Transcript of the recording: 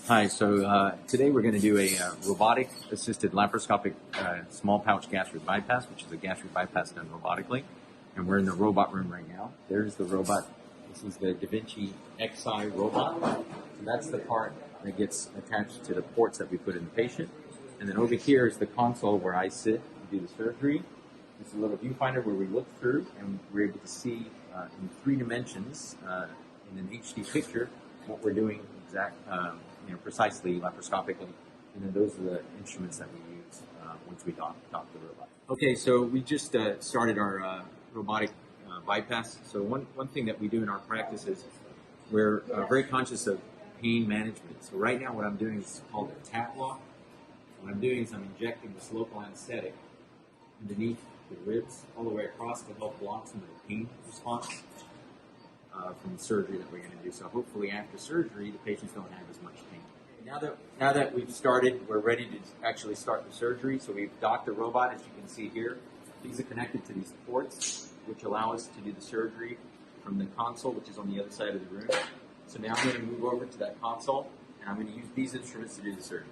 Hi, so today we're going to do a robotic assisted laparoscopic small pouch gastric bypass, which is a gastric bypass done robotically. And we're in the robot room right now. There's the robot. This is the Da Vinci Xi robot. So that's the part that gets attached to the ports that we put in the patient. And then over here is the console where I sit to do the surgery. This is a little viewfinder where we look through and we're able to see in 3 dimensions in an HD picture what we're doing precisely laparoscopically, and then those are the instruments that we use once we dock the robot. Okay, so we just started our robotic bypass. So one thing that we do in our practice is we're very conscious of pain management. So right now what I'm doing is called a tap lock. What I'm doing is I'm injecting this local anesthetic underneath the ribs all the way across to help block some of the pain response from the surgery that we're going to do. So hopefully after surgery, the patients don't have as much pain. Now that we've started, we're ready to actually start the surgery. So we've docked the robot, as you can see here. These are connected to these ports, which allow us to do the surgery from the console, which is on the other side of the room. So now I'm going to move over to that console, and I'm going to use these instruments to do the surgery.